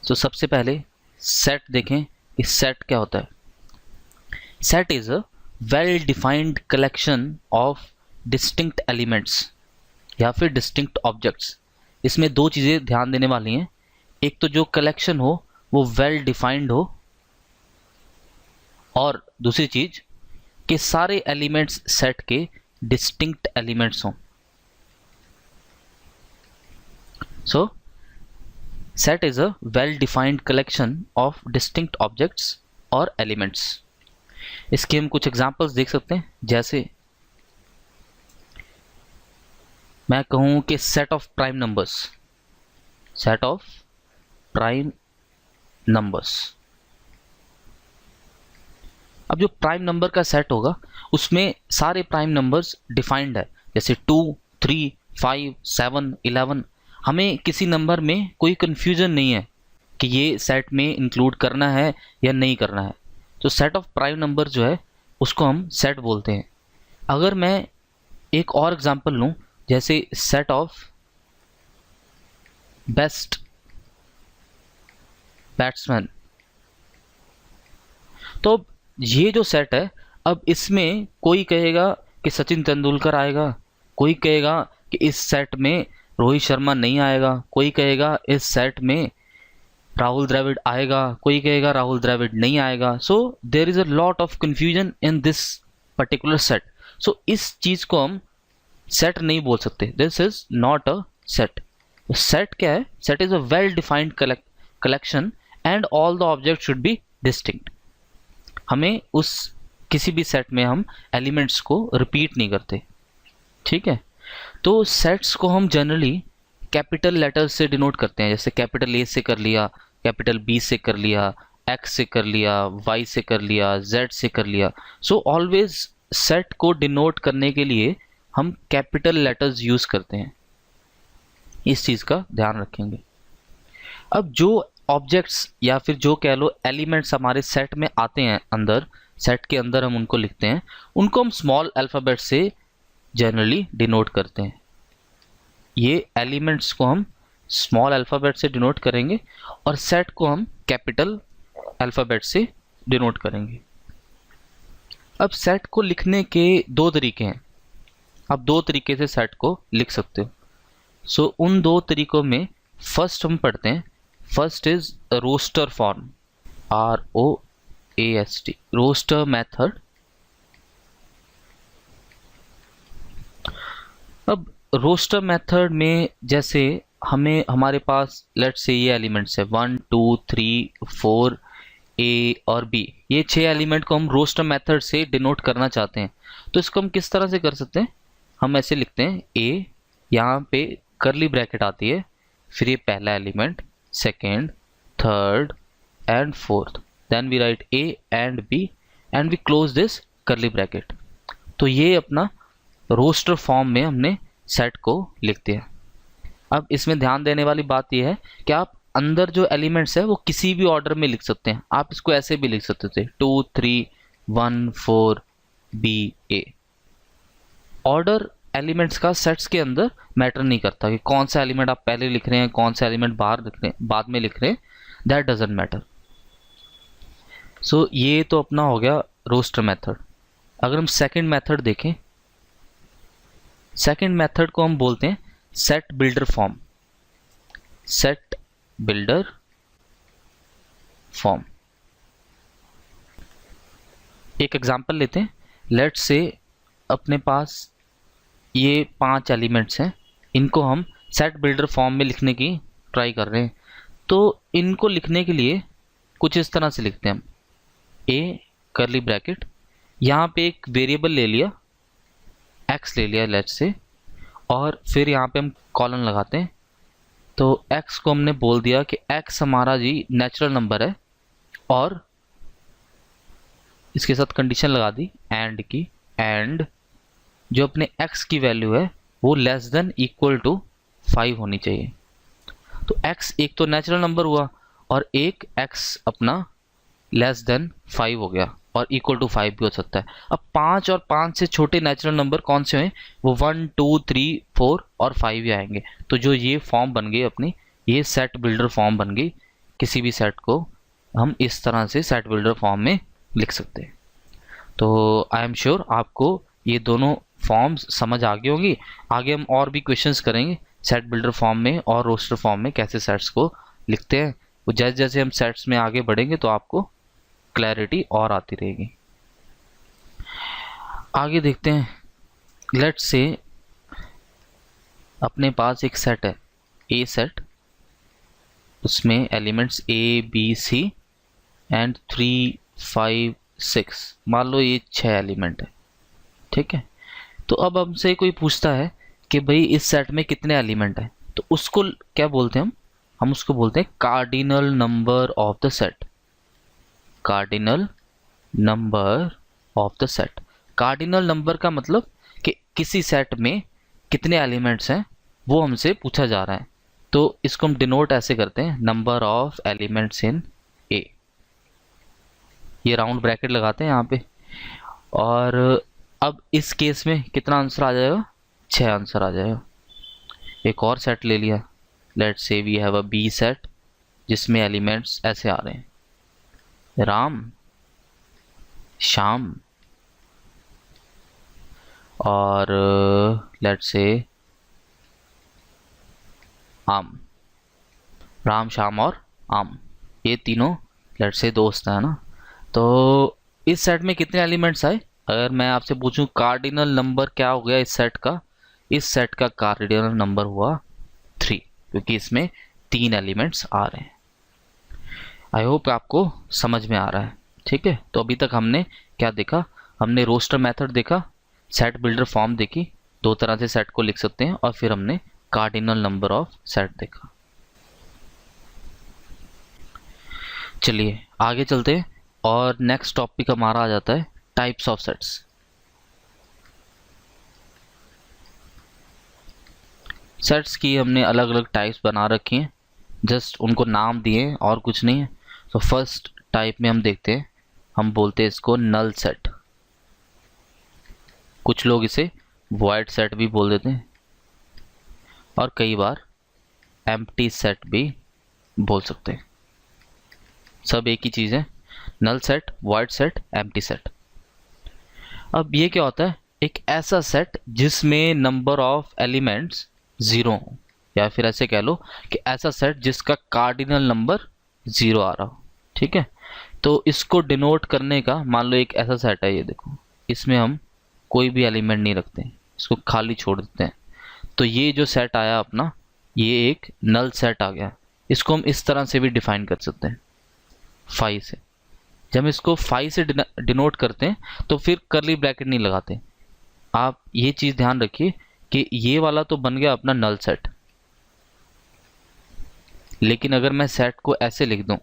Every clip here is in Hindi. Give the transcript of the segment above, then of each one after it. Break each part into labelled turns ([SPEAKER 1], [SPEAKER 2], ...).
[SPEAKER 1] तो सबसे पहले सेट देखें कि सेट क्या होता है। Set is a well defined collection of distinct elements या फिर डिस्टिंक्ट ऑब्जेक्ट्स। इसमें दो चीज़ें ध्यान देने वाली हैं, एक तो जो कलेक्शन हो वो वेल डिफाइंड हो, और दूसरी चीज कि सारे एलिमेंट्स सेट के डिस्टिंक्ट एलिमेंट्स हों। सो set is a well defined collection of distinct objects और एलिमेंट्स। इसके हम कुछ एग्जांपल्स देख सकते हैं, जैसे मैं कहूं कि set of prime numbers, set of prime numbers. अब जो प्राइम नंबर का सेट होगा उसमें सारे प्राइम नंबर्स डिफाइंड है, जैसे 2, 3, 5, 7, 11। हमें किसी नंबर में कोई कंफ्यूजन नहीं है कि ये सेट में इंक्लूड करना है या नहीं करना है। तो सेट ऑफ प्राइम नंबर जो है उसको हम सेट बोलते हैं। अगर मैं एक और एग्जांपल लूं, जैसे सेट ऑफ बेस्ट बैट्समैन, तो ये जो सेट है, अब इसमें कोई कहेगा कि सचिन तेंदुलकर आएगा, कोई कहेगा कि इस सेट में रोहित शर्मा नहीं आएगा, कोई कहेगा इस सेट में राहुल द्रविड़ आएगा, कोई कहेगा राहुल द्रविड़ नहीं आएगा। So there is a lot of confusion in this particular set. So इस चीज को हम सेट नहीं बोल सकते, this is not a set. Set क्या है? Set is a well defined collection and all the object should be distinct. हमें उस किसी भी सेट में हम एलिमेंट्स को रिपीट नहीं करते, ठीक है। तो सेट्स को हम जनरली कैपिटल लेटर्स से डिनोट करते हैं, जैसे कैपिटल ए से कर लिया, कैपिटल बी से कर लिया, एक्स से कर लिया, वाई से कर लिया, जेड से कर लिया। सो ऑलवेज सेट को डिनोट करने के लिए हम कैपिटल लेटर्स यूज करते हैं, इस चीज का ध्यान रखेंगे। अब जो ऑब्जेक्ट्स या फिर जो कह लो एलिमेंट्स हमारे सेट में आते हैं, अंदर सेट के अंदर हम उनको लिखते हैं, उनको हम स्मॉल अल्फ़ाबेट से जनरली डिनोट करते हैं। ये एलिमेंट्स को हम स्मॉल अल्फ़ाबेट से डिनोट करेंगे और सेट को हम कैपिटल अल्फ़ाबेट से डिनोट करेंगे। अब सेट को लिखने के दो तरीके हैं, आप दो तरीके से सेट को लिख सकते हो। सो उन दो तरीकों में फर्स्ट हम पढ़ते हैं, first is roster form, ROAST, roster method. अब रोस्टर मेथड में जैसे हमें हमारे पास लेट्स से ये एलिमेंट्स है 1, 2, 3, 4, A और B, ये 6 एलिमेंट को हम रोस्टर मेथड से डिनोट करना चाहते हैं। तो इसको हम किस तरह से कर सकते हैं? हम ऐसे लिखते हैं A, यहाँ पे करली ब्रैकेट आती है, फिर ये पहला element, second, third and fourth, then we write A and B and we close this curly bracket. तो ये अपना रोस्टर फॉर्म में हमने सेट को लिख दिया। अब इसमें ध्यान देने वाली बात यह है कि आप अंदर जो एलिमेंट्स है वो किसी भी ऑर्डर में लिख सकते हैं। आप इसको ऐसे भी लिख सकते थे 2, 3, 1, 4, B, A। ऑर्डर एलिमेंट्स का सेट्स के अंदर मैटर नहीं करता कि कौन सा एलिमेंट आप पहले लिख रहे हैं, कौन सा एलिमेंट बाद में लिख रहे हैं, दैट डजंट मैटर। सो ये तो अपना हो गया रोस्टर मेथड। अगर हम सेकंड मेथड देखें, सेकंड मेथड को हम बोलते हैं set builder form, set builder form. एक एग्जांपल लेते हैं, लेट्स से अपने पास ये 5 एलिमेंट्स हैं, इनको हम सेट बिल्डर फॉर्म में लिखने की ट्राई कर रहे हैं। तो इनको लिखने के लिए कुछ इस तरह से लिखते हैं हम, A करली ब्रैकेट, यहाँ पे एक वेरिएबल ले लिया, x ले लिया लेट्स से, और फिर यहाँ पे हम कॉलन लगाते हैं। तो x को हमने बोल दिया कि x हमारा जी नेचुरल नंबर है, और इसके साथ कंडीशन लगा दी एंड की, एंड जो अपने x की वैल्यू है वो लेस देन इक्वल टू 5 होनी चाहिए। तो x एक तो नेचुरल नंबर हुआ और एक x अपना लेस देन 5 हो गया, और इक्वल टू 5 भी हो सकता है। अब 5 और 5 से छोटे नेचुरल नंबर कौन से हैं? वो 1, 2, 3, 4 और 5 ही आएंगे। तो जो ये फॉर्म बन गई अपनी, ये सेट बिल्डर फॉर्म बन गई किसी भी सेट को हम इस तरह से सेट बिल्डर फॉर्म में लिख सकते हैं। तो आई एम श्योर आपको ये दोनों फॉर्म्स समझ आ गई होंगी। आगे हम और भी क्वेश्चंस करेंगे सेट बिल्डर फॉर्म में और रोस्टर फॉर्म में कैसे सेट्स को लिखते हैं। वो जैसे जैसे हम सेट्स में आगे बढ़ेंगे तो आपको क्लैरिटी और आती रहेगी। आगे देखते हैं। लेट्स से अपने पास एक सेट है ए सेट, उसमें elements A B C and 3 5 6, मान लो ये 6 एलिमेंट है, ठीक है। तो अब हमसे कोई पूछता है कि भाई इस सेट में कितने एलिमेंट है, तो उसको क्या बोलते हैं हम उसको बोलते हैं cardinal number of the set. Cardinal number of the set. Cardinal number का मतलब कि किसी सेट में कितने एलिमेंट्स हैं वो हमसे पूछा जा रहा है। तो इसको हम डिनोट ऐसे करते हैं, नंबर ऑफ एलिमेंट्स इन ए। ये राउंड ब्रैकेट लगाते हैं यहाँ पे। और अब इस केस में कितना आंसर आ जाएगा, 6 आंसर आ जाएगा। एक और सेट ले लिया, let's say we have a B set जिसमें एलिमेंट्स ऐसे आ रहे हैं, राम, श्याम और लेट्स से आम। राम, श्याम और आम, ये तीनों लेट्स से दोस्त है ना। तो इस सेट में कितने एलिमेंट्स आए, अगर मैं आपसे पूछूं कार्डिनल नंबर क्या हो गया इस सेट का, इस सेट का कार्डिनल नंबर हुआ 3, क्योंकि इसमें 3 एलिमेंट्स आ रहे हैं। आई होप आपको समझ में आ रहा है, ठीक है। तो अभी तक हमने क्या देखा, हमने रोस्टर मेथड देखा, सेट बिल्डर फॉर्म देखी, 2 तरह से सेट को लिख सकते हैं, और फिर हमने कार्डिनल नंबर ऑफ सेट देखा। चलिए आगे चलते हैं और नेक्स्ट टॉपिक हमारा आ जाता है टाइप्स ऑफ सेट्स। सेट्स की हमने अलग अलग टाइप्स बना रखी हैं, जस्ट उनको नाम दिए और कुछ नहीं है। तो फर्स्ट टाइप में हम देखते हैं, हम बोलते हैं इसको नल सेट। कुछ लोग इसे वॉइड सेट भी बोल देते हैं और कई बार एम्प्टी सेट भी बोल सकते हैं। सब एक ही चीज़ है, null set, void set, empty set. अब ये क्या होता है, एक ऐसा सेट जिसमें नंबर ऑफ एलिमेंट्स 0 हो, या फिर ऐसे कह लो कि ऐसा सेट जिसका कार्डिनल नंबर 0 आ रहा हो, ठीक है। तो इसको डिनोट करने का, मान लो एक ऐसा सेट है, ये देखो, इसमें हम कोई भी एलिमेंट नहीं रखते हैं, इसको खाली छोड़ देते हैं। तो ये जो सेट आया अपना, ये एक नल सेट आ गया। इसको हम इस तरह से भी डिफाइन कर सकते हैं, 5 से। जब हम इसको 5 से डिनोट करते हैं तो फिर करली ब्रैकेट नहीं लगाते। आप ये चीज़ ध्यान रखिए कि ये वाला तो बन गया अपना नल सेट, लेकिन अगर मैं सेट को ऐसे लिख दूं,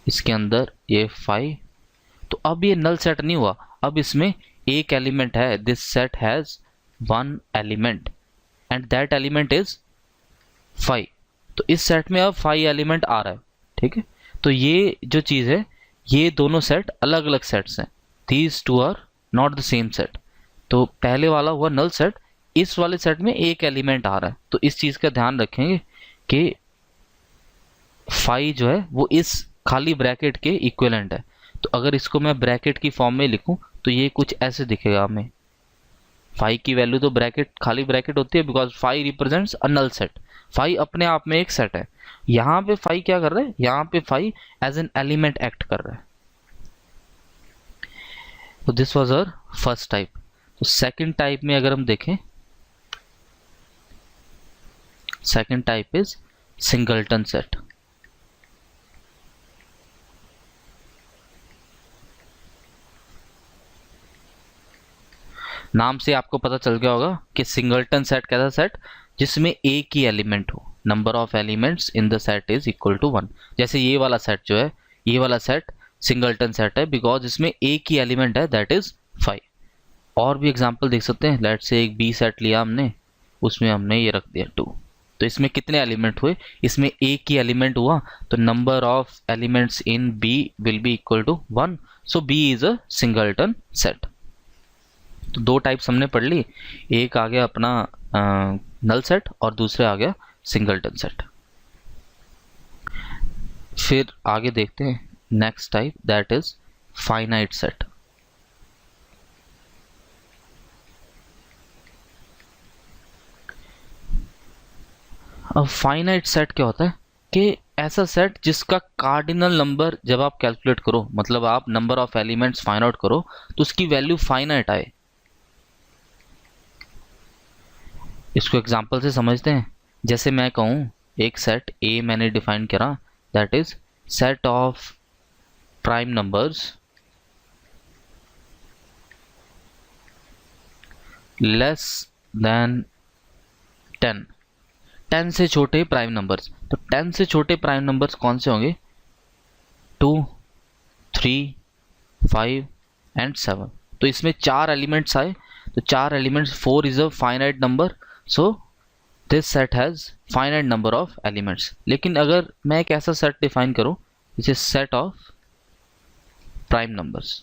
[SPEAKER 1] इसके अंदर ये 5, तो अब ये नल सेट नहीं हुआ, अब इसमें एक एलिमेंट है। This set has 1 element and that element is 5। तो इस सेट में अब 5 एलिमेंट आ रहा है, ठीक है। तो ये जो चीज़ है, ये दोनों सेट अलग अलग सेट्स हैं, these two are not the same set. तो पहले वाला हुआ नल सेट, इस वाले सेट में एक एलिमेंट आ रहा है। तो इस चीज़ का ध्यान रखेंगे कि 5 जो है वो इस खाली ब्रैकेट के इक्विवेलेंट है। तो अगर इसको मैं ब्रैकेट की फॉर्म में लिखूं तो ये कुछ ऐसे दिखेगा हमें। 5 की वैल्यू तो ब्रैकेट, खाली ब्रैकेट होती है, because 5 represents a null set. 5 अपने आप में एक सेट है। यहाँ पे 5 क्या कर रहा है, यहाँ पे 5 एज एन एलिमेंट एक्ट कर रहा है। तो this was our first type. तो सेकंड टाइप में अगर हम देखें, second type is singleton set. नाम से आपको पता चल गया होगा कि सिंगलटन सेट कैसा सेट, जिसमें एक ही एलिमेंट हो, number of elements in the set is equal to 1। जैसे ये वाला सेट जो है, ये वाला सेट सिंगलटन सेट है बिकॉज इसमें एक ही एलिमेंट है, दैट इज 5। और भी एग्जांपल देख सकते हैं, लेट्स से एक बी सेट लिया हमने, उसमें हमने ये रख दिया 2। तो इसमें कितने एलिमेंट हुए, इसमें एक ही एलिमेंट हुआ, तो number of elements in B will be equal to 1। So B is a singleton set. तो 2 टाइप्स हमने पढ़ ली, एक आ गया अपना नल सेट और दूसरा आ गया सिंगलटन सेट। फिर आगे देखते हैं next type, that is finite set. अब फाइनाइट सेट क्या होता है कि ऐसा सेट जिसका कार्डिनल नंबर जब आप कैलकुलेट करो, मतलब आप number of elements find out करो, तो उसकी वैल्यू फाइनाइट आए। इसको एग्जांपल से समझते हैं। जैसे मैं कहूँ एक सेट ए मैंने डिफाइन करा, that is set of prime numbers less than 10, 10 से छोटे प्राइम नंबर्स। तो 10 से छोटे प्राइम नंबर्स कौन से होंगे? 2, 3, 5 एंड 7। तो इसमें 4 एलिमेंट्स आए, तो 4 elements, 4 is a finite number, so this set has finite number of elements. लेकिन अगर मैं एक ऐसा सेट डिफाइन करूं which is set of prime numbers,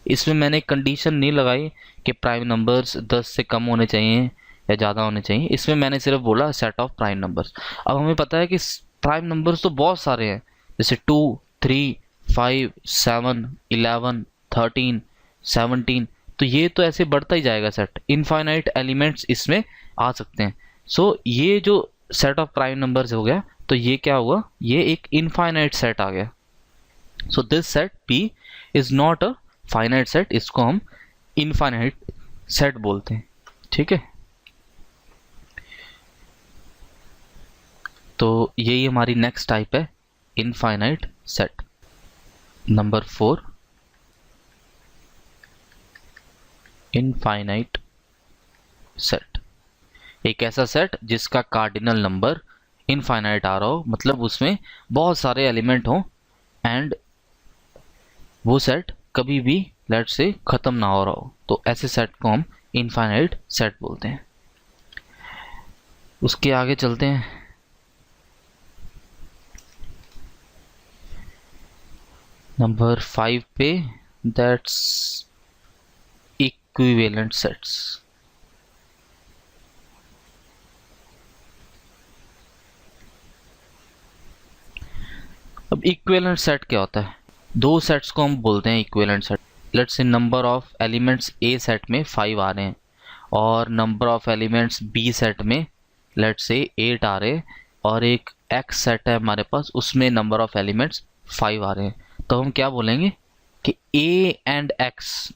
[SPEAKER 1] इसमें मैंने कंडीशन नहीं लगाई कि प्राइम नंबर्स 10 से कम होने चाहिए या ज़्यादा होने चाहिए, इसमें मैंने सिर्फ बोला सेट ऑफ प्राइम नंबर्स। अब हमें पता है कि प्राइम नंबर्स तो बहुत सारे हैं, जैसे 2, 3, 5, 7, 11, 13, 17, तो ये तो ऐसे बढ़ता ही जाएगा सेट, इनफाइनाइट एलिमेंट्स इसमें आ सकते हैं। सो ये जो सेट ऑफ प्राइम नंबर्स हो गया, तो ये क्या हुआ, ये एक इनफाइनाइट सेट आ गया। So this set P is not a finite set, इसको हम इनफाइनाइट सेट बोलते हैं। ठीक है, तो यही हमारी नेक्स्ट टाइप है, infinite set. Number 4, infinite set, एक ऐसा सेट जिसका कार्डिनल नंबर इनफाइनाइट आ रहा हो, मतलब उसमें बहुत सारे एलिमेंट हों एंड वो सेट कभी भी लेट्स से खत्म ना हो रहा हो, तो ऐसे सेट को हम इनफाइनाइट सेट बोलते हैं। उसके आगे चलते हैं। नंबर 5 पे, दैट्स इक्विवेलेंट सेट्स। अब इक्विवेलेंट सेट क्या होता है? दो सेट्स को हम बोलते हैं equivalent set. Let's say number of elements A set में 5 आ रहे हैं और number of elements B set में लेट्स से 8 आ रहे हैं, और एक एक्स सेट है हमारे पास, उसमें नंबर ऑफ एलिमेंट्स 5 आ रहे हैं। तो हम क्या बोलेंगे कि ए एंड एक्स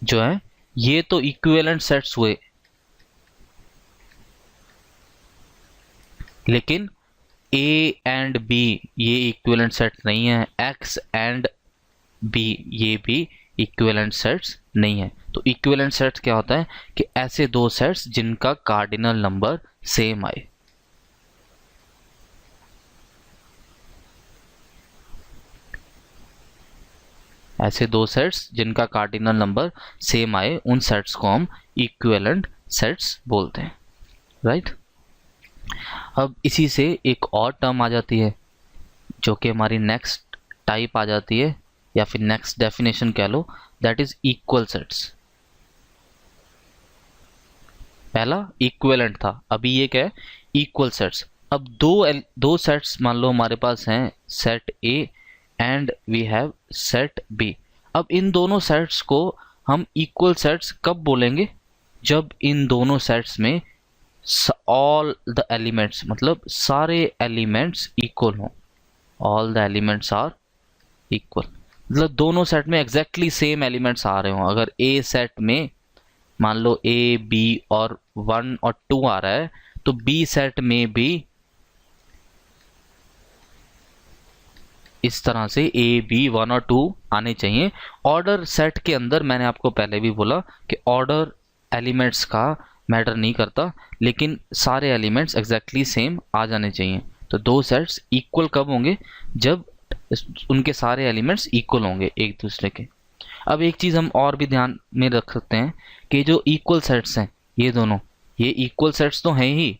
[SPEAKER 1] जो है ये तो इक्विवेलेंट सेट्स हुए, लेकिन ए एंड बी ये इक्विवेलेंट सेट नहीं है, एक्स एंड बी ये भी इक्विवेलेंट सेट्स नहीं है। तो इक्विवेलेंट सेट्स क्या होता है कि ऐसे दो सेट्स जिनका कार्डिनल नंबर सेम आए। ऐसे दो सेट्स जिनका कार्डिनल नंबर सेम आए, उन सेट्स को हम इक्विवेलेंट सेट्स बोलते हैं, राइट। अब इसी से एक और टर्म आ जाती है जो कि हमारी नेक्स्ट टाइप आ जाती है, या फिर नेक्स्ट डेफिनेशन कह लो, दैट इज इक्वल सेट्स। पहला इक्विवेलेंट था, अभी ये क्या है, इक्वल सेट्स। अब दो सेट्स मान लो हमारे पास हैं, set A and we have set B. अब इन दोनों सेट्स को हम इक्वल सेट्स कब बोलेंगे? जब इन दोनों सेट्स में ऑल द एलिमेंट्स, मतलब सारे एलिमेंट्स इक्वल हों, all the elements are equal, मतलब दोनों सेट में एग्जैक्टली सेम एलिमेंट्स आ रहे हों। अगर ए सेट में मान लो ए बी और 1 और 2 आ रहा है, तो बी सेट में भी इस तरह से ए बी 1 और 2 आने चाहिए। ऑर्डर सेट के अंदर मैंने आपको पहले भी बोला कि ऑर्डर एलिमेंट्स का मैटर नहीं करता, लेकिन सारे एलिमेंट्स एग्जैक्टली सेम आ जाने चाहिए। तो दो सेट्स इक्वल कब होंगे? जब उनके सारे एलिमेंट्स इक्वल होंगे एक दूसरे के। अब एक चीज़ हम और भी ध्यान में रख सकते हैं कि जो इक्वल सेट्स हैं ये दोनों, ये इक्वल सेट्स तो हैं ही,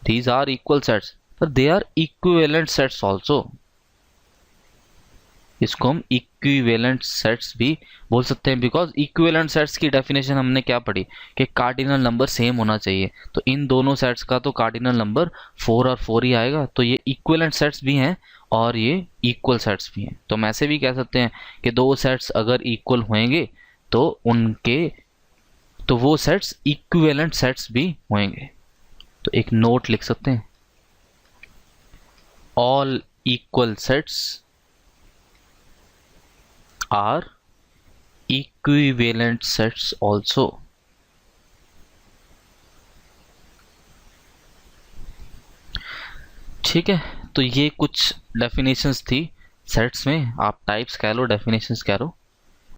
[SPEAKER 1] दीज आर इक्वल सेट्स, पर they are equivalent sets also. इसको हम इक्विवेलेंट सेट्स भी बोल सकते हैं, बिकॉज इक्विवेलेंट सेट्स की डेफिनेशन हमने क्या पढ़ी कि कार्डिनल नंबर सेम होना चाहिए। तो इन दोनों सेट्स का तो कार्डिनल नंबर 4 और 4 ही आएगा, तो ये इक्विवेलेंट सेट्स भी हैं और ये इक्वल सेट्स भी हैं। तो हम ऐसे भी कह सकते हैं कि दो सेट्स अगर इक्वल होंगे तो वो सेट्स इक्विवेलेंट सेट्स भी होंगे। तो एक नोट लिख सकते हैं, all equal sets are equivalent sets also. ठीक है, तो ये कुछ डेफिनेशंस थी सेट्स में, आप टाइप्स कह लो, डेफिनेशंस कह लो।